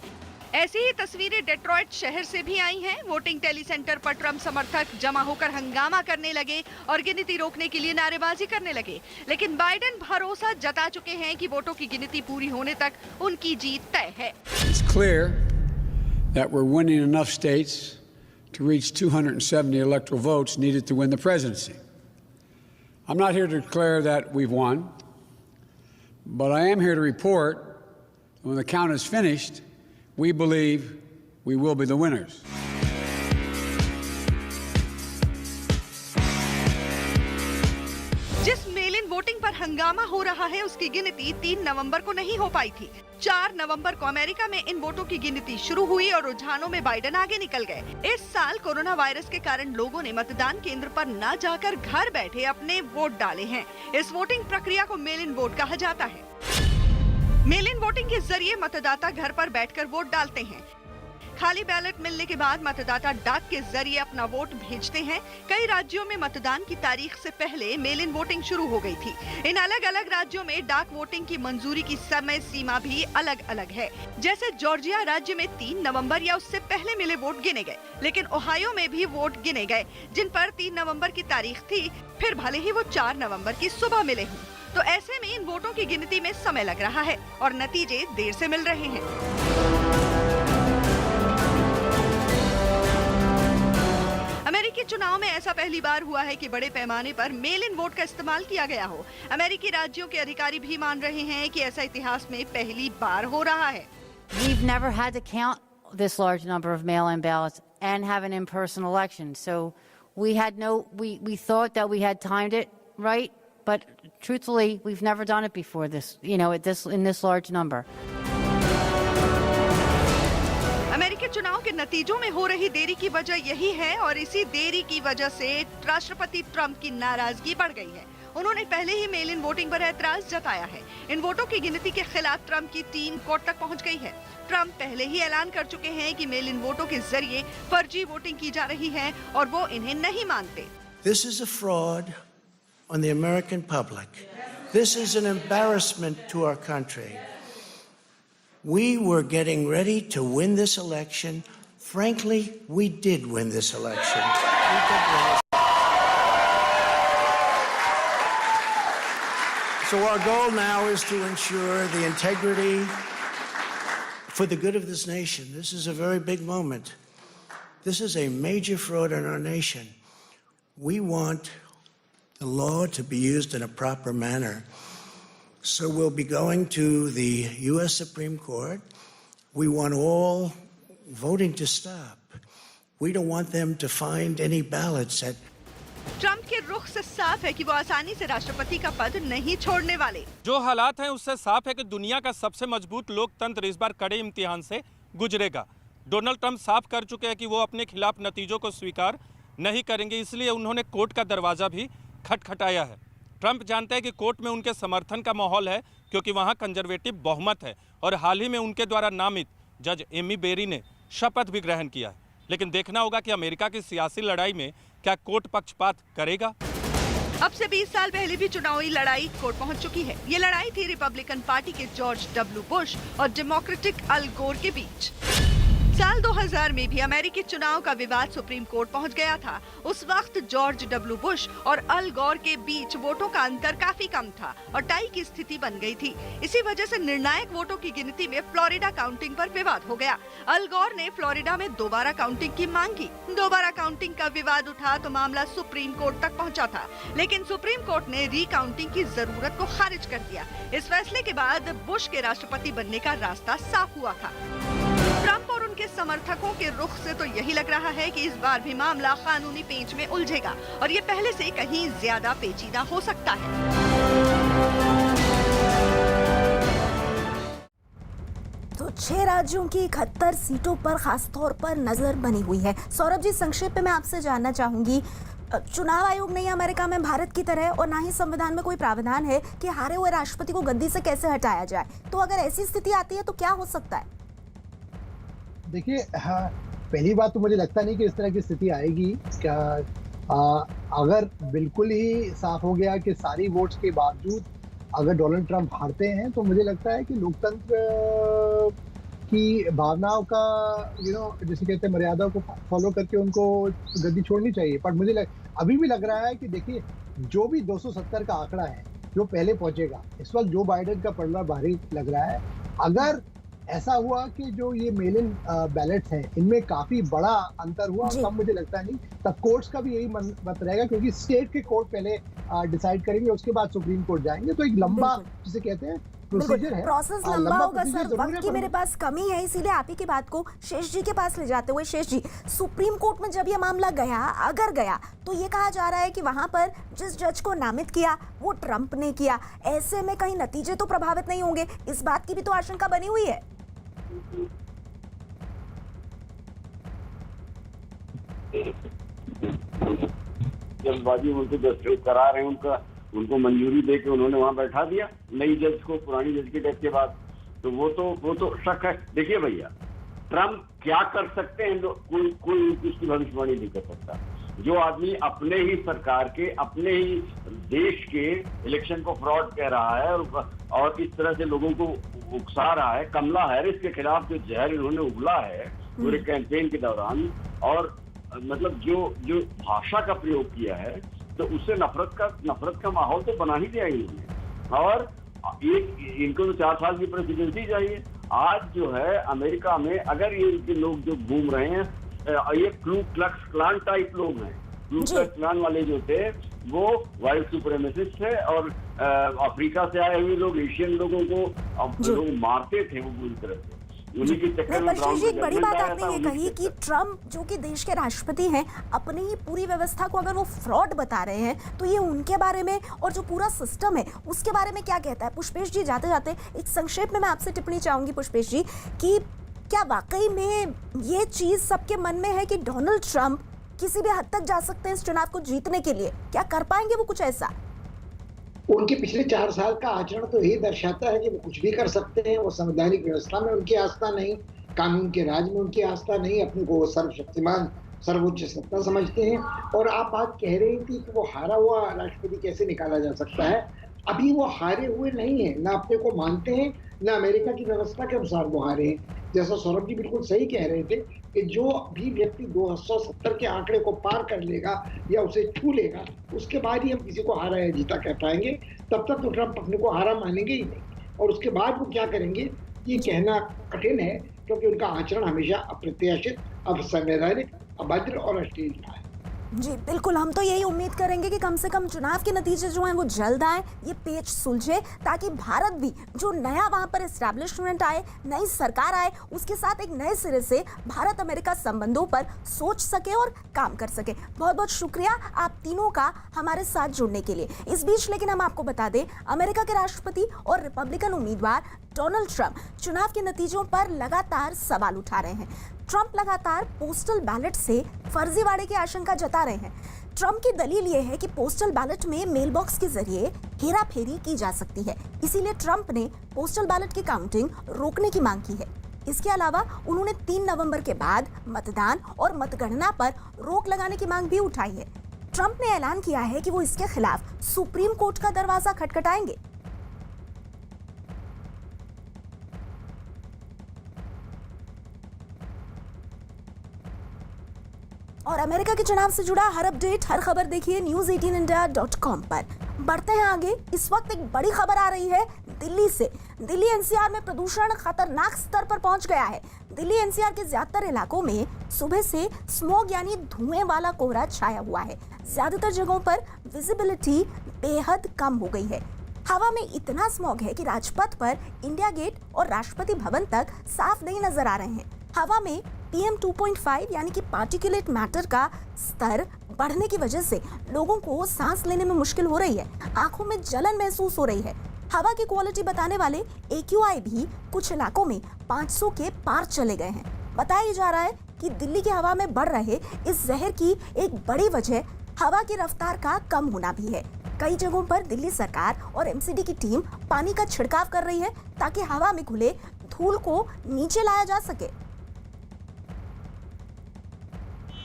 S5: ऐसी ही तस्वीरें डेट्रॉइट शहर से भी आई हैं। वोटिंग टेली सेंटर पर ट्रंप समर्थक जमा होकर हंगामा करने लगे और गिनती रोकने के लिए नारेबाजी करने लगे, लेकिन बाइडेन भरोसा जता चुके हैं कि वोटों की गिनती पूरी होने तक उनकी जीत तय है।
S6: It's clear that we're winning enough states to reach 270 electoral votes needed to win the presidency. I'm not here to declare that we've won, but I am here to report that when the count is finished, we believe we will be the winners.
S5: जिस mail in voting पर हंगामा हो रहा है उसकी गिनती 3 नवंबर को नहीं हो पाई थी। 4 नवंबर को अमेरिका में इन वोटों की गिनती शुरू हुई और रुझानों में बाइडेन आगे निकल गए। इस साल कोरोना वायरस के कारण लोगों ने मतदान केंद्र पर न जाकर घर बैठे अपने वोट डाले हैं। इस वोटिंग प्रक्रिया को मेल इन वोट कहा जाता है। मेल इन वोटिंग के जरिए मतदाता घर पर बैठकर वोट डालते हैं। खाली बैलेट मिलने के बाद मतदाता डाक के जरिए अपना वोट भेजते हैं। कई राज्यों में मतदान की तारीख से पहले मेल इन वोटिंग शुरू हो गई थी। इन अलग अलग राज्यों में डाक वोटिंग की मंजूरी की समय सीमा भी अलग अलग है। जैसे जॉर्जिया राज्य में 3 नवंबर या उससे पहले मिले वोट गिने गए, लेकिन ओहायो में भी वोट गिने गए जिन पर 3 नवंबर की तारीख थी, फिर भले ही वो 4 नवंबर की सुबह मिले हों। तो ऐसे में इन वोटों की गिनती में समय लग रहा है और नतीजे देर से मिल रहे हैं। अमेरिकी चुनाव में ऐसा पहली बार हुआ है कि बड़े पैमाने पर मेल इन वोट का इस्तेमाल किया गया हो। अमेरिकी राज्यों के अधिकारी भी मान रहे हैं कि ऐसा इतिहास में पहली बार हो रहा है।
S9: We've never had to count this large number of mail-in ballots and have an in-person election. So we thought that we had timed it right, but truthfully, we've never done it before in this large number.
S5: अमेरिकी चुनाव चुनाव के नतीजों में हो रही देरी की वजह यही है और इसी देरी की वजह से राष्ट्रपति ट्रंप की नाराजगी बढ़ गई है। उन्होंने पहले ही मेल इन वोटिंग पर ऐतराज जताया है। इन वोटों की गिनती के खिलाफ ट्रंप की टीम कोर्ट तक पहुंच गई है। ट्रंप पहले ही ऐलान कर चुके हैं कि मेल इन वोटों के जरिए फर्जी वोटिंग की जा रही है और वो इन्हें नहीं मानते।
S7: This is a fraud on the American public. This is an embarrassment to our country. We were getting ready to win this election. Frankly, we did win this election. We did win it. So our goal now is to ensure the integrity for the good of this nation. This is a very big moment. This is a major fraud in our nation. We want the law to be used in a proper manner. So we'll be going to the U.S. Supreme Court. We want all voting to stop. We don't want them to find any ballots that
S5: Trump के रुख से साफ है कि वो आसानी से राष्ट्रपति का पद नहीं छोड़ने वाले।
S8: जो हालात हैं उससे साफ है कि दुनिया का सबसे मजबूत लोकतंत्र इस बार कड़े इम्तिहान से गुजरेगा। डोनाल्ड ट्रंप साफ कर चुके हैं कि वो अपने खिलाफ नतीजों को स्वीकार नहीं करेंगे, इसलिए उन्होंने कोर्ट का दरवाजा भी खटखटाया है। ट्रंप जानते हैं कि कोर्ट में उनके समर्थन का माहौल है क्योंकि वहां कंजर्वेटिव बहुमत है और हाल ही में उनके द्वारा नामित जज एमी बेरी ने शपथ भी ग्रहण किया है। लेकिन देखना होगा कि अमेरिका की सियासी लड़ाई में क्या कोर्ट पक्षपात करेगा।
S5: अब से 20 साल पहले भी चुनावी लड़ाई कोर्ट पहुंच चुकी है। ये लड़ाई थी रिपब्लिकन पार्टी के जॉर्ज डब्ल्यू बुश और डेमोक्रेटिक अल गोर के बीच। साल 2000 में भी अमेरिकी चुनाव का विवाद सुप्रीम कोर्ट पहुंच गया था। उस वक्त जॉर्ज डब्ल्यू बुश और अल गोर के बीच वोटों का अंतर काफी कम था और टाई की स्थिति बन गई थी। इसी वजह से निर्णायक वोटों की गिनती में फ्लोरिडा काउंटिंग पर विवाद हो गया। अल गोर ने फ्लोरिडा में दोबारा काउंटिंग की मांग की। दोबारा काउंटिंग का विवाद उठा तो मामला सुप्रीम कोर्ट तक पहुंचा था, लेकिन सुप्रीम कोर्ट ने रिकाउंटिंग की जरूरत को खारिज कर दिया। इस फैसले के बाद बुश के राष्ट्रपति बनने का रास्ता साफ हुआ था। ट्रंप और उनके समर्थकों के रुख से तो यही लग रहा है कि इस बार भी मामला कानूनी पेंच में उलझेगा और ये पहले से कहीं ज्यादा पेचीदा हो सकता है।
S1: तो 6 राज्यों की 71 सीटों पर खास तौर पर नजर बनी हुई है। सौरभ जी, संक्षेप में मैं आपसे जानना चाहूंगी, चुनाव आयोग नहीं अमेरिका में भारत की तरह और ना ही संविधान में कोई प्रावधान है कि हारे हुए राष्ट्रपति को गद्दी से कैसे हटाया जाए। तो अगर ऐसी स्थिति आती है तो क्या हो सकता है?
S3: देखिए, हाँ, पहली बात तो मुझे लगता नहीं कि इस तरह की स्थिति आएगी। क्या अगर बिल्कुल ही साफ हो गया कि सारी वोट्स के बावजूद अगर डोनाल्ड ट्रंप हारते हैं तो मुझे लगता है कि लोकतंत्र की भावनाओं का जैसे कहते हैं मर्यादा को फॉलो करके उनको गद्दी छोड़नी चाहिए। पर मुझे अभी भी लग रहा है कि देखिए, जो भी 270 का आंकड़ा है जो पहले पहुंचेगा, इस वक्त जो बाइडेन का पलड़ा भारी लग रहा है। अगर ऐसा हुआ कि जो ये मेल इन बैलेट्स हैं इनमें काफी बड़ा अंतर हुआ, तब मुझे लगता नहीं, तब कोर्ट्स का भी यही मत रहेगा, क्योंकि स्टेट के कोर्ट पहले डिसाइड करेंगे, उसके बाद सुप्रीम कोर्ट जाएंगे। तो एक लंबा जिसे कहते हैं प्रोसीजर है,
S1: प्रोसेस लंबा होगा सर। वक्त की मेरे पास कमी है, इसीलिए आप ही की बात को शेष जी के पास ले जाते हुए, शेष जी, सुप्रीम कोर्ट में जब ये मामला गया, अगर गया, तो ये कहा जा रहा है कि वहां पर जिस जज को नामित किया वो ट्रंप ने किया। ऐसे में कहीं नतीजे तो प्रभावित नहीं होंगे, इस बात की भी तो आशंका बनी हुई है।
S2: जल्दबाजी उनको जस्टिस करा रहे हैं, उनको मंजूरी दे के उन्होंने वहां बैठा दिया नई जज को, पुरानी जज की डेथ के बाद। तो वो तो शक है। देखिए भैया, ट्रंप क्या कर सकते हैं, कोई उसकी भविष्यवाणी नहीं कर सकता। जो आदमी अपने ही सरकार के, अपने ही देश के इलेक्शन को फ्रॉड कह रहा है और इस तरह से लोगों को उकसा रहा है, कमला हैरिस के खिलाफ जो जहर इन्होंने उगला है पूरे कैंपेन के दौरान, और मतलब जो भाषा का प्रयोग किया है, तो उससे नफरत का माहौल तो बना ही दिया इन्होंने। और इनको तो 4 साल की प्रेसिडेंसी चाहिए। आज जो है अमेरिका में अगर ये इनके लोग जो घूम रहे हैं, ये क्लू क्लक्स क्लान टाइप लोग हैं। क्लू क्लक्स क्लान वाले जो थे वो वाइट सुप्रीमेसिस्ट थे और अफ्रीका से आए हुए लोग, एशियन लोगों को लोग मारते थे वो पूरी तरह से।
S1: एक बड़ी बात आपने ये कही कि ट्रंप जो कि देश के राष्ट्रपति हैं, अपनी ही पूरी व्यवस्था को अगर वो फ्रॉड बता रहे हैं, तो ये उनके बारे में और जो पूरा सिस्टम है उसके बारे में क्या कहता है? पुष्पेश जी, जाते जाते एक संक्षेप में मैं आपसे टिप्पणी चाहूंगी पुष्पेश जी, कि क्या वाकई में ये चीज सबके मन में है कि डोनाल्ड ट्रंप किसी भी हद तक जा सकते हैं इस चुनाव को जीतने के लिए? क्या कर पाएंगे वो कुछ ऐसा?
S4: उनके पिछले 4 साल का आचरण तो यही दर्शाता है कि वो कुछ भी कर सकते हैं। वो संवैधानिक व्यवस्था में उनकी आस्था नहीं, कानून के राज में उनकी आस्था नहीं, अपने को सर्वशक्तिमान सर्वोच्च सत्ता समझते हैं। और आप बात कह रही थी कि वो हारा हुआ राष्ट्रपति कैसे निकाला जा सकता है। अभी वो हारे हुए नहीं है, ना अपने को मानते हैं, ना अमेरिका की व्यवस्था के अनुसार वो हारे हैं। जैसा सौरभ जी बिल्कुल सही कह रहे थे कि जो भी व्यक्ति 270 के आंकड़े को पार कर लेगा या उसे छू लेगा, उसके बाद ही हम किसी को हारा या जीता कह पाएंगे। तब तक तो ट्रंप अपने को हारा मानेंगे ही नहीं। और उसके बाद वो क्या करेंगे ये कहना कठिन है, क्योंकि उनका आचरण हमेशा अप्रत्याशित, असंवैधानिक, अभद्र और अश्लील रहा है।
S1: जी बिल्कुल, हम तो यही उम्मीद करेंगे कि कम से कम चुनाव के नतीजे जो हैं वो जल्द आए, ये पेच सुलझे, ताकि भारत भी जो नया वहां पर एस्टैब्लिशमेंट आए, नई सरकार आए, उसके साथ एक नए सिरे से भारत अमेरिका संबंधों पर सोच सके और काम कर सके। बहुत बहुत शुक्रिया आप तीनों का हमारे साथ जुड़ने के लिए। इस बीच लेकिन हम आपको बता दें, अमेरिका के राष्ट्रपति और रिपब्लिकन उम्मीदवार डोनाल्ड ट्रंप चुनाव के नतीजों पर लगातार सवाल उठा रहे हैं। ट्रंप लगातार पोस्टल बैलेट से फर्जीवाड़े की आशंका जता रहे हैं। ट्रंप की दलील ये है कि पोस्टल बैलेट में मेल बॉक्स के जरिए हेराफेरी की जा सकती है, इसीलिए ट्रंप ने पोस्टल बैलेट की काउंटिंग रोकने की मांग की है। इसके अलावा उन्होंने 3 नवंबर के बाद मतदान और मतगणना पर रोक लगाने की मांग भी उठाई है। ट्रंप ने ऐलान किया है कि वो इसके खिलाफ सुप्रीम कोर्ट का दरवाजा खटखटाएंगे। और अमेरिका के चुनाव से जुड़ा हर अपडेट, हर खबर देखिए news18india.com पर। बढ़ते हैं आगे। इस वक्त एक बड़ी खबर आ रही है दिल्ली से। दिल्ली एनसीआर में प्रदूषण खतरनाक स्तर पर पहुंच गया है। दिल्ली एनसीआर के ज्यादातर इलाकों में सुबह से स्मॉग यानी धुएं वाला कोहरा छाया हुआ है। ज्यादातर जगहों पर विजिबिलिटी बेहद कम हो गई है। हवा में इतना स्मॉग है कि राजपथ पर इंडिया गेट और राष्ट्रपति भवन तक साफ नहीं नजर आ रहे हैं। हवा में PM 2.5 यानी कि पार्टिकुलेट मैटर का स्तर बढ़ने की वजह से लोगों को सांस लेने में मुश्किल हो रही है, आंखों में जलन महसूस हो रही है। हवा की क्वालिटी बताने वाले AQI भी कुछ इलाकों में 500 के पार चले गए हैं। बताया जा रहा है कि दिल्ली की हवा में बढ़ रहे इस जहर की एक बड़ी वजह हवा की रफ्तार का कम होना भी है। कई जगहों पर दिल्ली सरकार और MCD की टीम पानी का छिड़काव कर रही है ताकि हवा में घुले धूल को नीचे लाया जा सके।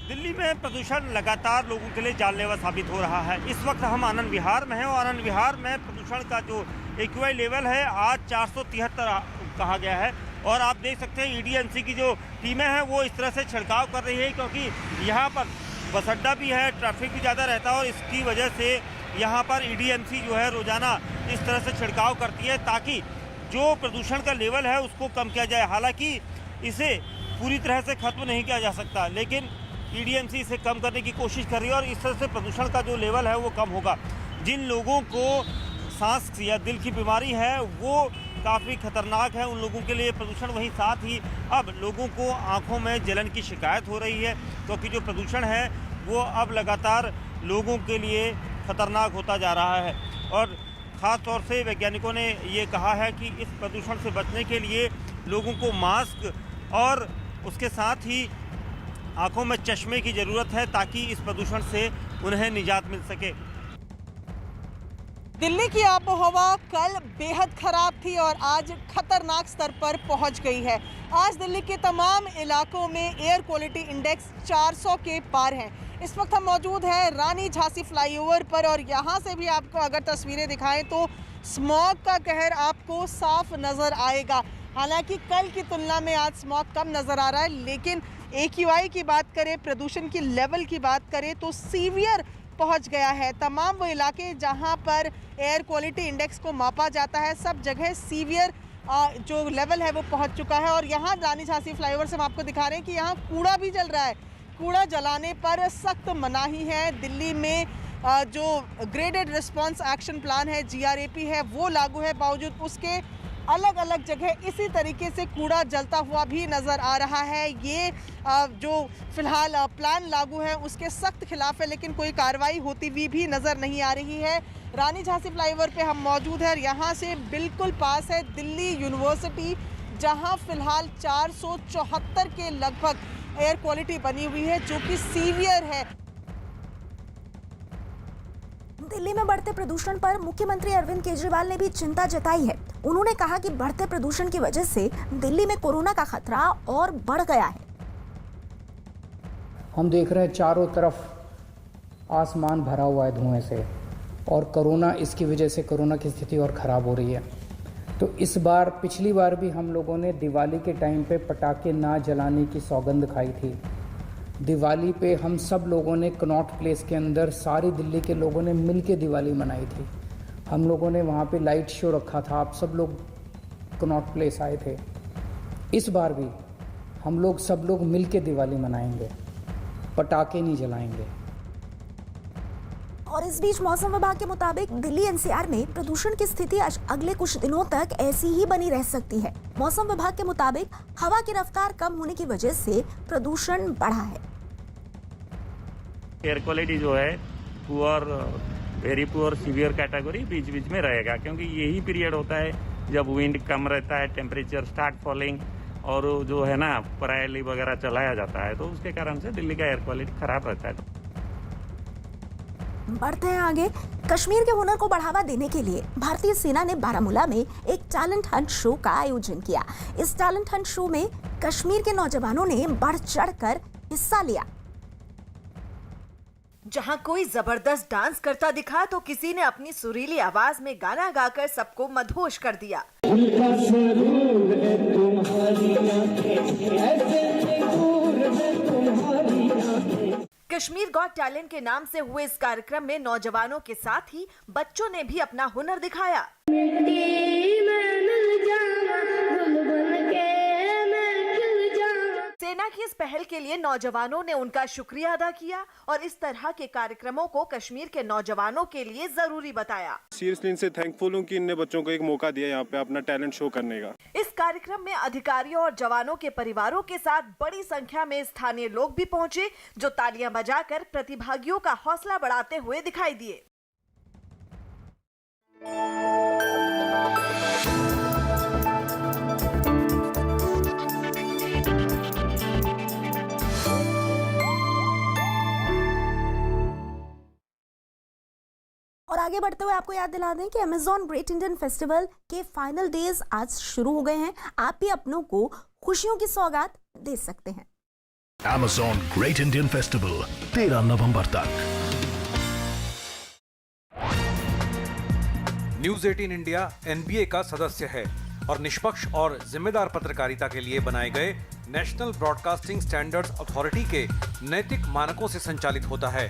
S10: दिल्ली में प्रदूषण लगातार लोगों के लिए जानलेवा साबित हो रहा है। इस वक्त हम आनंद विहार में हैं और आनंद विहार में प्रदूषण का जो AQI लेवल है आज 473 कहा गया है। और आप देख सकते हैं EDMC की जो टीमें हैं वो इस तरह से छिड़काव कर रही है, क्योंकि यहाँ पर बस अड्डा भी है, ट्रैफिक भी ज़्यादा रहता है और इसकी वजह से यहाँ पर EDMC जो है रोज़ाना इस तरह से छिड़काव करती है ताकि जो प्रदूषण का लेवल है उसको कम किया जाए। हालांकि इसे पूरी तरह से खत्म नहीं किया जा सकता, लेकिन EDMC इसे कम करने की कोशिश कर रही है और इस तरह से प्रदूषण का जो लेवल है वो कम होगा। जिन लोगों को सांस या दिल की बीमारी है वो काफ़ी खतरनाक है, उन लोगों के लिए प्रदूषण, वहीं साथ ही अब लोगों को आंखों में जलन की शिकायत हो रही है, क्योंकि जो प्रदूषण है वो अब लगातार लोगों के लिए खतरनाक होता जा रहा है। और ख़ास तौर से वैज्ञानिकों ने ये कहा है कि इस प्रदूषण से बचने के लिए लोगों को मास्क और उसके साथ ही आंखों में चश्मे की ज़रूरत है ताकि इस प्रदूषण से उन्हें निजात मिल सके।
S11: दिल्ली की आबोहवा कल बेहद खराब थी और आज खतरनाक स्तर पर पहुंच गई है। आज दिल्ली के तमाम इलाकों में एयर क्वालिटी इंडेक्स 400 के पार है। इस वक्त हम मौजूद हैं रानी झांसी फ्लाईओवर पर और यहाँ से भी आपको अगर तस्वीरें दिखाएं तो स्मॉग का कहर आपको साफ नज़र आएगा। हालांकि कल की तुलना में आज स्मॉग कम नज़र आ रहा है, लेकिन AQI की बात करें, प्रदूषण की लेवल की बात करें तो सीवियर पहुंच गया है। तमाम वो इलाके जहां पर एयर क्वालिटी इंडेक्स को मापा जाता है सब जगह सीवियर जो लेवल है वो पहुंच चुका है। और यहाँ रानी झांसी फ्लाईओवर से हम आपको दिखा रहे हैं कि यहाँ कूड़ा भी जल रहा है। कूड़ा जलाने पर सख्त मनाही है। दिल्ली में जो ग्रेडेड रिस्पॉन्स एक्शन प्लान है GRAP है वो लागू है, बावजूद उसके अलग अलग जगह इसी तरीके से कूड़ा जलता हुआ भी नज़र आ रहा है। ये जो फिलहाल प्लान लागू है उसके सख्त खिलाफ है, लेकिन कोई कार्रवाई होती हुई भी नज़र नहीं आ रही है। रानी झांसी फ्लाईओवर पे हम मौजूद हैं और यहाँ से बिल्कुल पास है दिल्ली यूनिवर्सिटी जहां फिलहाल 474 के लगभग एयर क्वालिटी बनी हुई है, जो कि सीवियर है।
S1: दिल्ली में बढ़ते प्रदूषण पर मुख्यमंत्री अरविंद केजरीवाल ने भी चिंता जताई है। उन्होंने कहा कि बढ़ते प्रदूषण की वजह से दिल्ली में कोरोना का खतरा और बढ़ गया है।
S12: हम देख रहे हैं चारों तरफ आसमान भरा हुआ है धुएं से, और कोरोना, इसकी वजह से कोरोना की स्थिति और ख़राब हो रही है। तो इस बार, पिछली बार भी हम लोगों ने दिवाली के टाइम पे पटाखे ना जलाने की सौगंध खाई थी। दिवाली पे हम सब लोगों ने कनॉट प्लेस के अंदर, सारी दिल्ली के लोगों ने मिल के दिवाली मनाई थी। हम लोगों ने वहाँ पे लाइट शो रखा था, आप सब लोग कनॉट प्लेस आए थे। इस बार भी हम लोग सब लोग मिल के दिवाली मनाएंगे, पटाखे नहीं जलाएंगे।
S1: और इस बीच मौसम विभाग के मुताबिक दिल्ली एनसीआर में प्रदूषण की स्थिति अगले कुछ दिनों तक ऐसी ही बनी रह सकती है। मौसम विभाग के मुताबिक हवा की रफ्तार कम होने की वजह से प्रदूषण बढ़ा है।
S10: एयर क्वालिटी जो है poor, very poor, severe category बीच बीच में रहेगा, क्योंकि यही पीरियड होता है जब विंड कम रहता है, टेम्परेचर स्टार्ट फॉलिंग, और जो है ना पराली वगैरह चलाया जाता है, तो उसके कारण से दिल्ली का एयर क्वालिटी खराब रहता है।
S1: बढ़ते हैं आगे। कश्मीर के हुनर को बढ़ावा देने के लिए भारतीय सेना ने बारामूला में एक टैलेंट हंट शो का आयोजन किया। इस टैलेंट हंट शो में कश्मीर के नौजवानों ने बढ़ चढ़कर हिस्सा लिया।
S5: जहां कोई जबरदस्त डांस करता दिखा तो किसी ने अपनी सुरीली आवाज में गाना गाकर सबको मदहोश कर दिया। कश्मीर गॉट टैलेंट के नाम से हुए इस कार्यक्रम में नौजवानों के साथ ही बच्चों ने भी अपना हुनर दिखाया। सेना की इस पहल के लिए नौजवानों ने उनका शुक्रिया अदा किया और इस तरह के कार्यक्रमों को कश्मीर के नौजवानों के लिए जरूरी बताया।
S8: सीरियसली इनसे थैंकफुल हूँ कि इनने बच्चों को एक मौका दिया यहाँ पे अपना टैलेंट शो करने का।
S5: इस कार्यक्रम में अधिकारियों और जवानों के परिवारों के साथ बड़ी संख्या में स्थानीय लोग भी पहुंचे, जो तालियां बजाकर प्रतिभागियों का हौसला बढ़ाते हुए दिखाई दिए।
S1: और आगे बढ़ते हुए आपको याद दिला दें कि अमेज़न ग्रेट इंडियन फेस्टिवल के फाइनल डेज आज शुरू हो गए हैं। आप भी अपनों को खुशियों की सौगात दे सकते हैं।
S13: अमेज़न ग्रेट इंडियन फेस्टिवल 13 नवंबर तक।
S14: न्यूज 18 इंडिया NBA का सदस्य है और निष्पक्ष और जिम्मेदार पत्रकारिता के लिए बनाए गए नेशनल ब्रॉडकास्टिंग स्टैंडर्ड्स अथॉरिटी के नैतिक मानकों से संचालित होता है।